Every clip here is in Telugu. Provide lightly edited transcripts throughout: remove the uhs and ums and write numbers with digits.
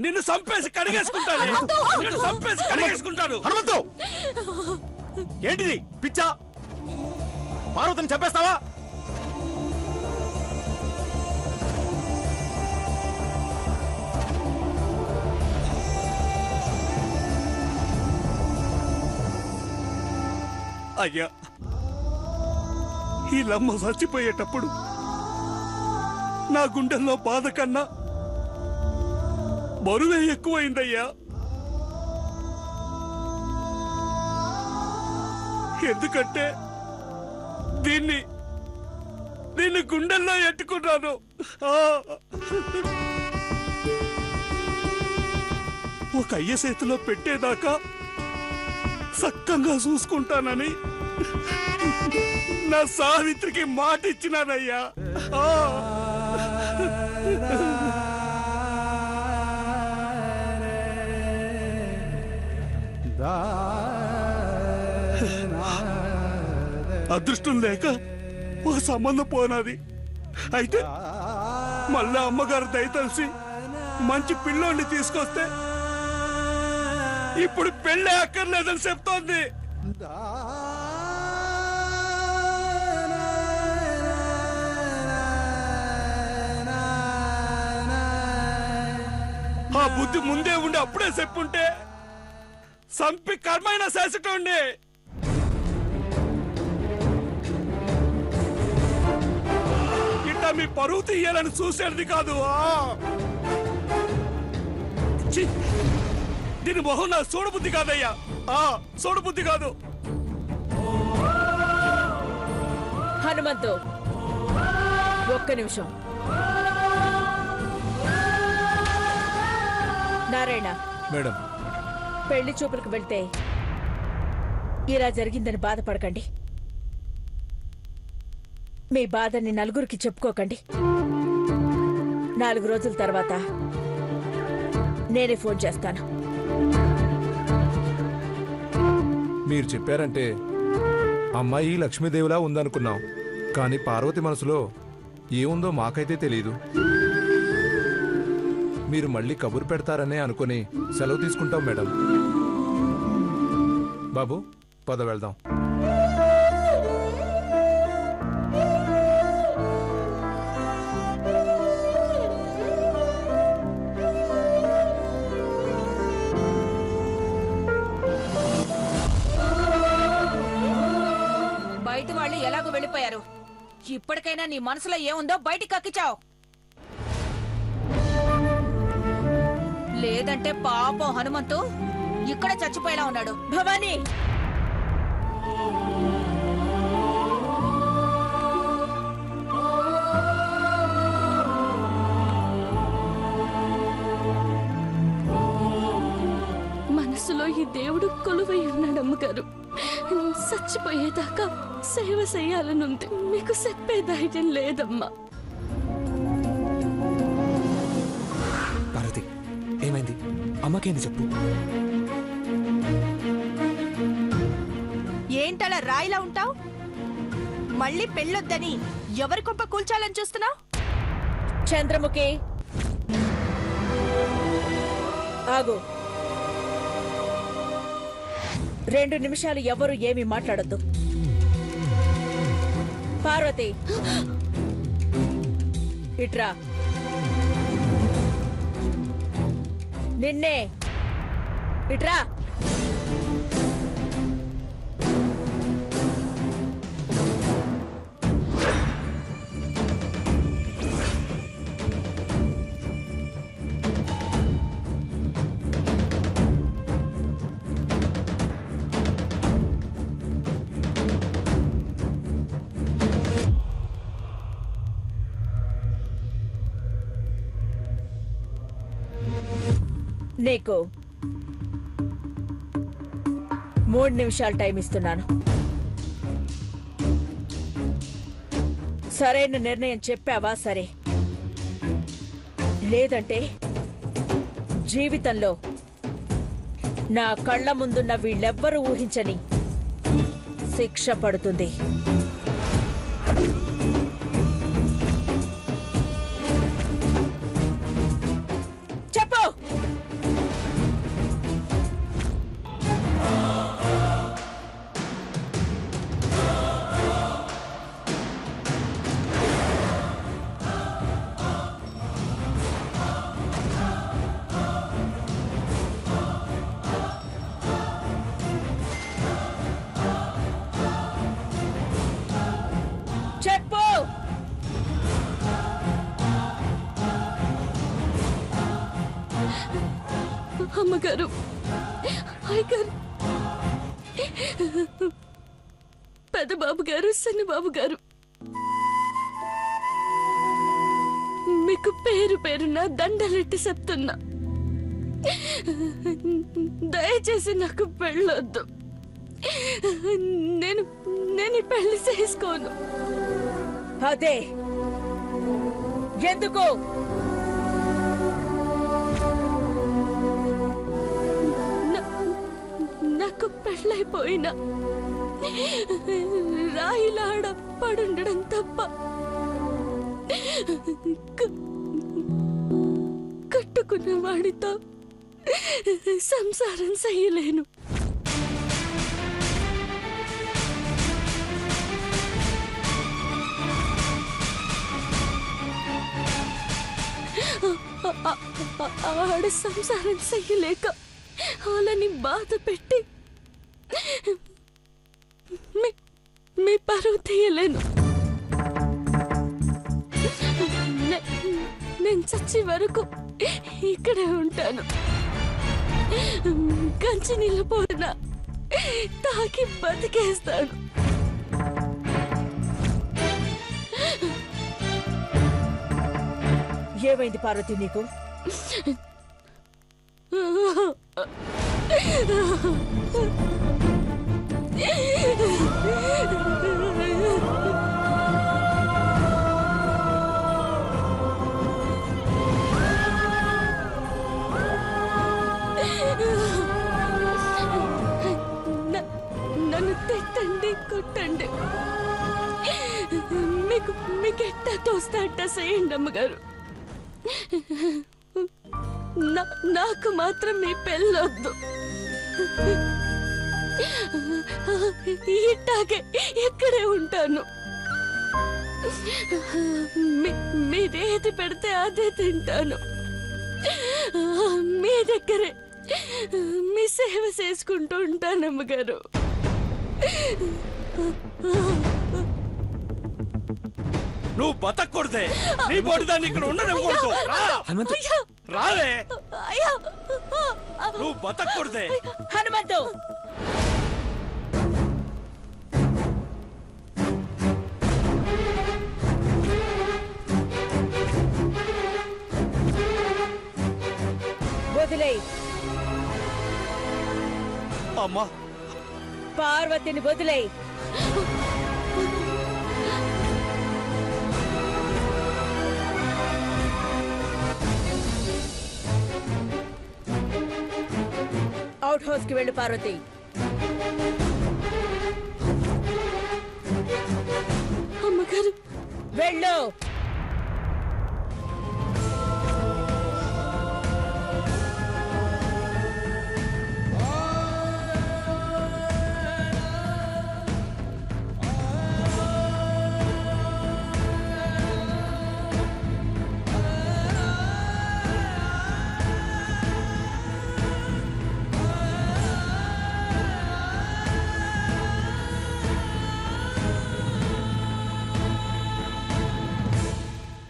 నిన్ను చంపేసి కడిగేసుకుంటాను. నిన్ను చంపేసి కడిగేసుకుంటాను. హనుమంతు, ఏంటిది పిచ్చా? పార్వతిని చంపేస్తావా? అయ్యా, ఈ లమ్మ చచ్చిపోయేటప్పుడు నా గుండెల్లో బాధ కన్నా బరువే ఎక్కువైందయ్యా. ఎందుకంటే దీన్ని గుండెల్లో ఎట్టుకున్నాను. ఒక అయ్య చేతిలో పెట్టేదాకా సక్కంగా చూసుకుంటానని నా సావిత్రికి మాట ఇచ్చినానయ్యా. అదృష్టం లేక ఒక సంబంధం పోనాది. అయితే మళ్ళా అమ్మగారు దయతలిసి మంచి పిల్లోడిని తీసుకొస్తే ఇప్పుడు పెళ్ళే అక్కర్లేదని చెప్తోంది. ఆ బుద్ధి ముందే ఉండి అప్పుడే చెప్పుంటే సంపి కర్మైన చేసేటోండి. ఇట్లా మీ పరువు తీయాలని చూసేది కాదు. దీని మొహం నా చూడబుద్ధి కాదయ్యా. చూడబుద్ధి కాదు. హనుమంతు, ఒక్క నిమిషం. నారాయణ మేడం, పెళ్లి చూపులకు వెళ్తే ఇలా జరిగిందని బాధపడకండి. మీ బాధని నలుగురికి చెప్పుకోకండి. 4 రోజుల తర్వాత నేనే ఫోన్ చేస్తాను. మీరు చెప్పారంటే అమ్మాయి లక్ష్మీదేవిలా ఉందనుకున్నాం, కానీ పార్వతి మనసులో ఏముందో మాకైతే తెలీదు. మీరు మళ్ళీ కబురు పెడతారనే అనుకుని సెలవు తీసుకుంటాం మేడం. బాబు, పద వెళ్దాం. బయట వాళ్ళు ఎలాగో వెళ్ళిపోయారు. ఇప్పటికైనా నీ మనసులో ఏముందో బయటికి కక్కిచావు. లేదంటే పాపం హనుమంతు ఇక్కడ చచ్చిపోయేలా ఉన్నాడు. భవానీ, మనసులో ఈ దేవుడు కొలువై ఉన్నాడు అమ్మగారు. చచ్చిపోయేదాకా సేవ చేయాలనుంది. మీకు చెప్పే ధైర్యం లేదమ్మా. పార్వతి, ఏమైంది? అమ్మకేంది చెప్పు. ఏంటలా రాయిలా ఉంటావు? మళ్ళీ పెళ్ళొద్దని ఎవరి కొంప కూల్చాలని చూస్తున్నావు? చంద్రముఖి, ఆగు. 2 నిమిషాలు ఎవరు ఏమీ మాట్లాడొద్దు. పార్వతి, ఇట్రా. నిన్నే ఇట్రా. నీకు 3 నిమిషాలు టైం ఇస్తున్నాను. సరైన నిర్ణయం చెప్పావా? సరే, లేదంటే జీవితంలో నా కళ్ళ ముందున్న వీళ్ళెవ్వరూ ఊహించని శిక్ష పడుతుంది. చెప్పు. చెప్పు. అమ్మగారు, అయ్యగారు, పెద్దబాబు గారు, సన్నబాబు గారు, మీకు పేరు పేరున దండలెట్టి చెప్తున్నా. దయచేసి నాకు పెళ్ళొద్దు. నేను నేను ఈ పెళ్లి చేసుకోను. అదే ఎందుకు? నాకు పెళ్ళైపోయినా రాయిలాడ పడుండడం తప్ప కట్టుకున్న వాడితో సంసారం చెయ్యలేను. ఆడ సంసారం చెయ్యలేక వాళ్ళని బాధ పెట్టి మీ పరువు తీయలేను. నేను చచ్చే వరకు ఇక్కడే ఉంటాను. కంచి నీళ్ళు పోయినా తాకి బతికేస్తాను. ఏమైంది పార్వతి నీకు? నన్ను తిట్టండి, కొట్టండి, మీకు ఎట్టా తోస్తా అట్టా చేయండి అమ్మగారు. నాకు మాత్రం మీ పెళ్ళొద్దు. ఇట్టాగే ఇక్కడే ఉంటాను. మీరేది పెడితే అదే తింటాను. మీ దగ్గరే మీ సేవ చేసుకుంటూ ఉంటాను అమ్మగారు. నువ్వు బతకూడదే. నీ పోటీదాన్ని ఇక్కడ ఉండనివ్వకూడదు. రాలే, నువ్వు బతకూడదే. హనుమంతు, వదిలేయ్. అమ్మా, పార్వతిని వదిలేయ్. అవుట్ హౌస్ కి వెళ్ళు పార్వతి. అమ్మగారు, వెళ్ళు.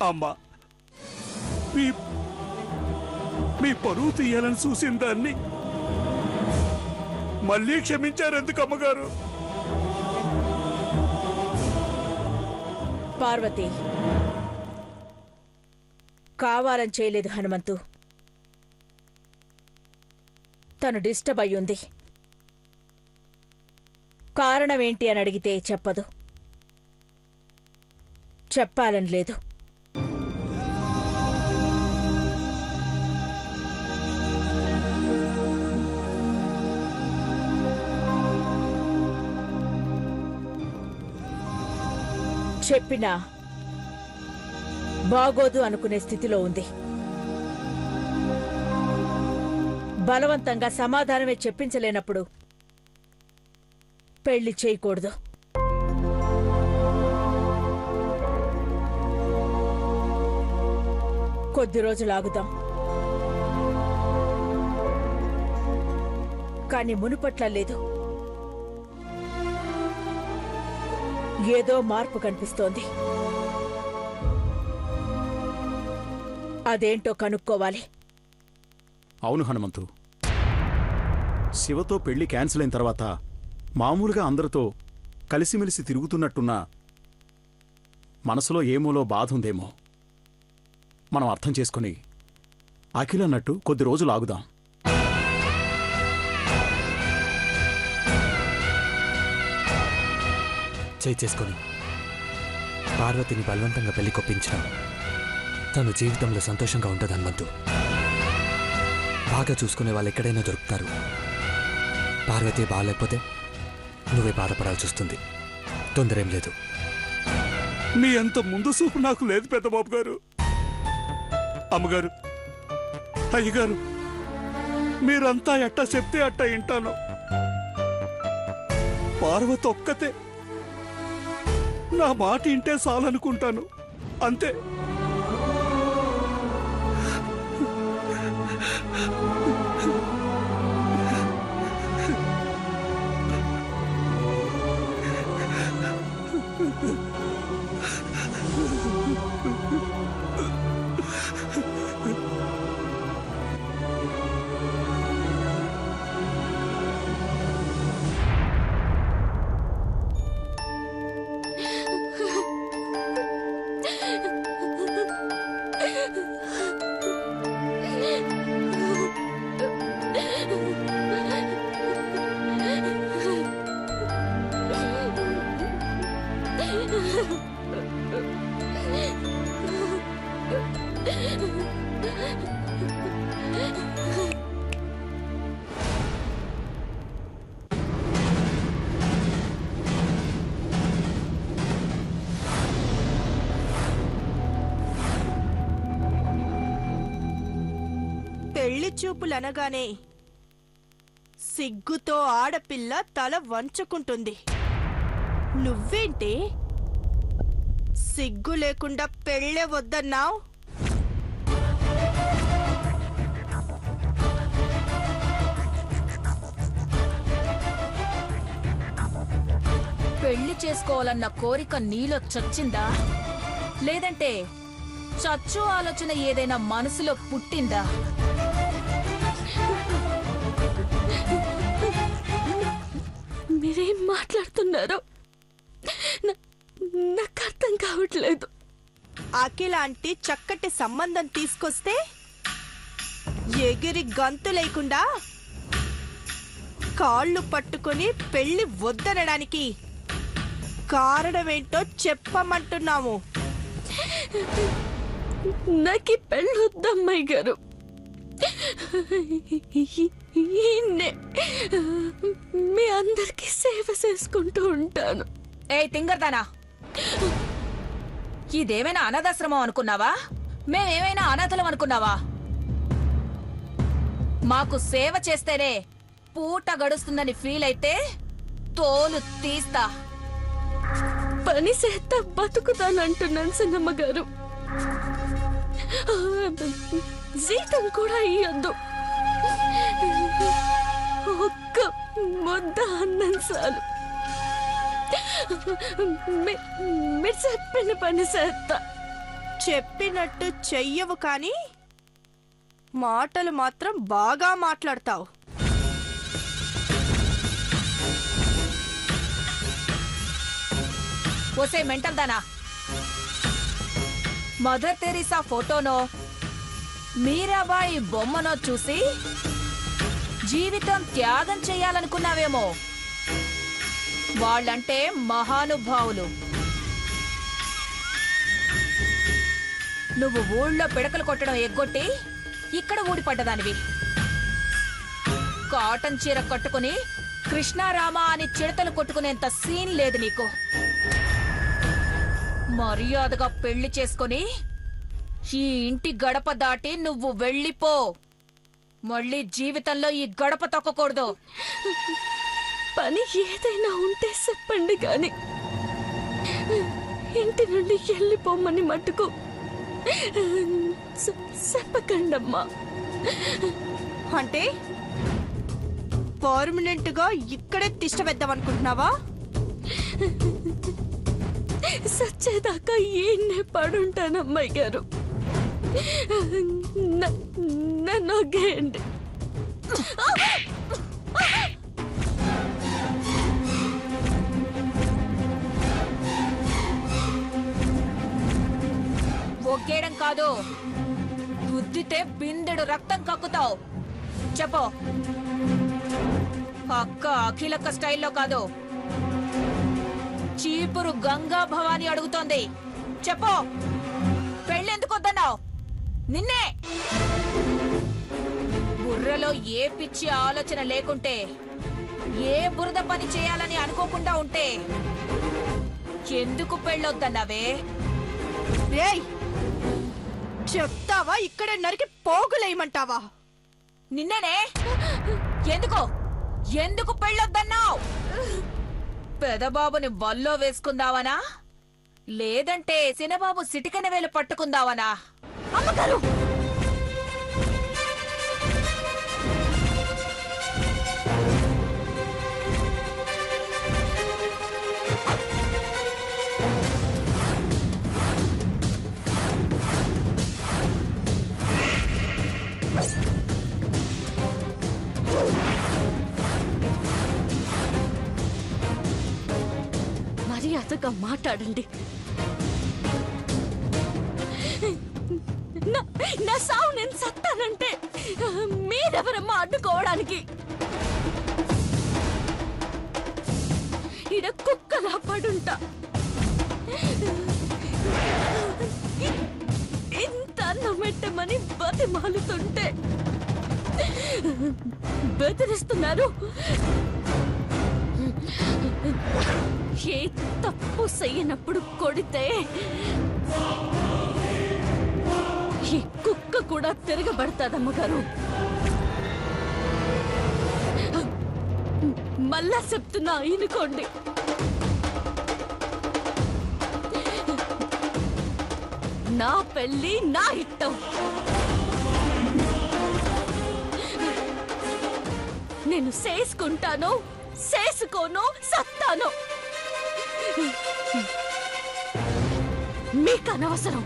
అమ్మా, మీ పరువు తీయాలని చూసిన దాన్ని మళ్ళీ క్షమించారు ఎందుకు అమ్మగారు? పార్వతి కావాలని చేయలేదు హనుమంతు. తను డిస్టర్బ్ అయ్యుంది. కారణమేంటి అని అడిగితే చెప్పదు. చెప్పాలని లేదు. చెప్పినా బాగోదు అనుకునే స్థితిలో ఉంది. బలవంతంగా సమాధానమే చెప్పించలేనప్పుడు పెళ్లి చేయకూడదు. కొద్ది రోజులు ఆగుదాం. కానీ మునుపట్ల లేదు. ఏదో మార్పు కనిపిస్తోంది. అదేంటో కనుక్కోవాలి. అవును హనుమంతు, శివతో పెళ్లి క్యాన్సిల్ అయిన తర్వాత మామూలుగా అందరితో కలిసిమెలిసి తిరుగుతున్నట్టున్నా మనసులో ఏమోలో బాధ ఉందేమో. మనం అర్థం చేసుకుని అఖిల్ అన్నట్టు కొద్ది రోజులు ఆగుదాం. చేసుకొని పార్వతిని బలవంతంగా పెళ్లి కొప్పించడం తను జీవితంలో సంతోషంగా ఉంటుంది హనుమంతు. బాగా చూసుకునే వాళ్ళు ఎక్కడైనా దొరుకుతారు. పార్వతి బాగాలేకపోతే నువ్వే బాధపడాల్సి వస్తుంది. తొందరేం లేదు. మీ అంత ముందు చూపు నాకు లేదు పెద్దబాబు గారు. అమ్మగారు, అయ్యగారు, మీరంతా ఎట్టా చెప్తే అట్టా వింటాను. పార్వతి ఒక్కతే నా మాట వింటే చాలనుకుంటాను, అంతే. పెళ్లి చూపులనగానే సిగ్గుతో ఆడపిల్ల తల వంచుకుంటుంది. నువ్వేంటి సిగ్గు లేకుండా పెళ్ళే వద్దన్నావు? పెళ్లి చేసుకోవాలన్న కోరిక నీలో చచ్చిందా, లేదంటే చచ్చు ఆలోచన ఏదైనా మనసులో పుట్టిందా? మీరేం మాట్లాడుతున్నారో నాకు అర్థం కావట్లేదు. అఖిలాంటి చక్కటి సంబంధం తీసుకొస్తే ఎగిరి గంతు లేకుండా కాళ్ళు పట్టుకొని పెళ్లి వద్దనడానికి కారణమేంటో చెప్పమంటున్నాము. నాకు ఈ పెళ్ళి వద్దమ్మాయి గారు. ఈయన్నే మీ అందరికీ సేవ చేసుకుంటూ ఉంటాను. ఏ తింగర్దానా, ఇదేమైనా అనాథాశ్రమం అనుకున్నావా? మేమేమైనా అనాథలం అనుకున్నావా? మాకు సేవ చేస్తేనే పూట గడుస్తుందని ఫీల్ అయితే తోలు తీస్తా. పని చేత బతుకుతానంటున్నాను సంగమ్మ గారు. జీతం కూడా ఇయ్యొద్దు. ఒక్క ముద్ద అన్నం చాలు. మీరు చెప్పిన పని చేస్తా. చెప్పినట్టు చెయ్యవు కానీ మాటలు మాత్రం బాగా మాట్లాడతావు. ఓసే మెంటల్ దానా, మదర్ తెరీసా ఫోటోనో మీరాబాయి బొమ్మనో చూసి జీవితం త్యాగం చెయ్యాలనుకున్నావేమో. వాళ్ళంటే మహానుభావులు. నువ్వు ఊళ్ళో పిడకలు కొట్టడం ఎగ్గొట్టి ఇక్కడ ఊడిపడ్డదానివి. కాటన్ చీర కట్టుకుని కృష్ణారామ అని చిడతలు కొట్టుకునేంత సీన్ లేదు నీకు. మర్యాదగా పెళ్లి చేసుకొని ఈ ఇంటి గడప దాటి నువ్వు వెళ్ళిపో. మళ్ళీ జీవితంలో ఈ గడప తొక్కకూడదు. పని ఏదైనా ఉంటే చెప్పండి గాని ఇంటి నుండి వెళ్ళిపోమని మట్టుకు చెప్పకండమ్మా. అంటే పర్మనెంట్ గా ఇక్కడే తిష్ట వేద్దాం అనుకుంటున్నావా? సచ్చేదాకా ఈయన్నే పడుంటాను అమ్మాయి గారు. నన్ను ఒగ్గేయండి. ఒగ్గేయడం కాదు, గుద్దితే బిందెడు రక్తం కక్కుతావు. చెప్పు. అక్క అఖిలక్క స్టైల్లో కాదు, చీపురు గంగా భవాని అడుగుతోంది. చెప్పు, పెళ్ళెందుకు వద్దన్నావు? నిన్నే. బుర్రలో ఏ పిచ్చి ఆలోచన లేకుంటే, ఏ బురద పని చేయాలని అనుకోకుండా ఉంటే ఎందుకు పెళ్ళొద్దన్నావే? రేయ్, చెప్తావా ఇక్కడే నరికి పోగులేయమంటావా? నిన్నేనే. ఎందుకు ఎందుకు పెళ్ళొద్దన్నావు? పెదబాబుని వల్లో వేసుకుందావనా, లేదంటే సినబాబు సిటికన వేలు పట్టుకుందావనా? అమ్మగారు, మర్యాదగా మాట్లాడండి. నా సావు నేను సత్తానంటే మీరెవరమ్మా అడ్డుకోవడానికి? ఇడ కుక్కలా పడుంటా. ఇంత నమ్మెట్టమని బతిమాలుతుంటే బెదిరిస్తున్నారు. ఏ తప్పు చెయ్యనప్పుడు కొడితే ఈ కుక్క కూడా తిరగబడతాదమ్మగారు. మళ్ళా చెప్తున్నా, ఇనుకోండి. నా పెళ్ళి నా ఇష్టం. నేను చేసుకుంటాను, చేసుకోను, సత్తాను. మీకు అనవసరం.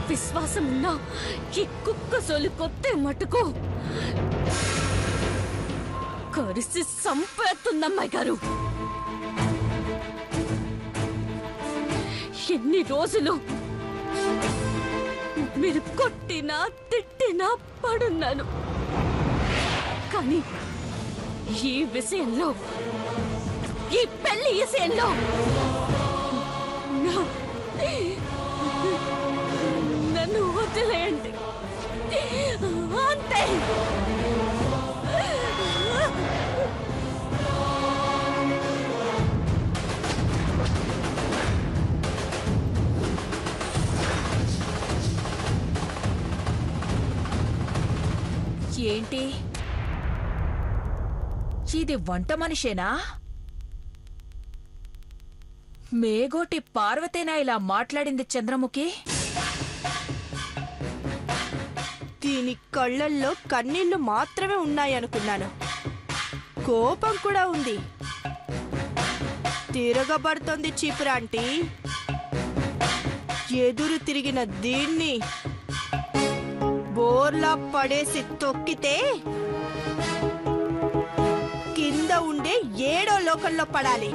విశ్వాసం ఉన్నా ఈ కుక్క సోలు కొత్త మటుకు కరిసి సంపేస్తుందమ్మాయి గారు. ఎన్ని రోజులు మీరు కొట్టినా తిట్టినా పడున్నాను. కానీ ఈ విషయంలో, ఈ పెళ్లి విషయంలో నన్ను వదిలేయండి అంతే. ఏంటి ఇది? వంట మనిషేనా? మేగోటి పార్వతేనా ఇలా మాట్లాడింది చంద్రముఖి? దీని కళ్ళల్లో కన్నీళ్లు మాత్రమే ఉన్నాయనుకున్నాను. కోపం కూడా ఉంది. తిరగబడుతోంది చీపురాంటి. ఎదురు తిరిగిన దీన్ని బోర్లా పడేసి తొక్కితే కింద ఉండే 7వ లోకంలో పడాలి.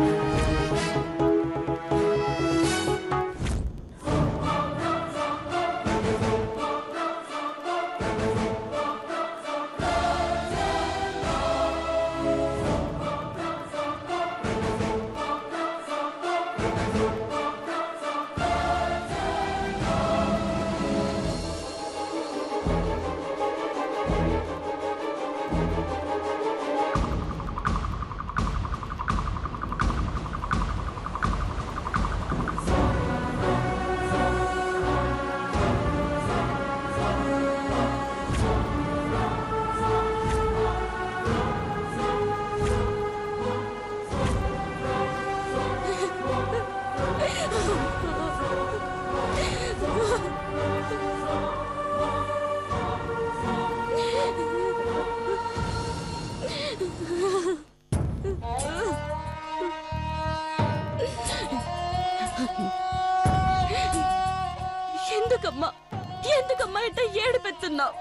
ఎందుకమ్మా ఇట్ట ఏడిపెత్తున్నావు?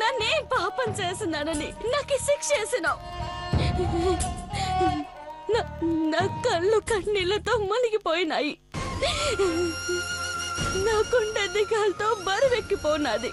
నన్నేం పాపం చేస్తున్నానని నాకు ఈ శిక్ష చేసినావు? నా కళ్ళు కన్నీళ్లతో మునిగిపోయినాయి. నా గుండె దిగాలతో బరువెక్కిపోనాది.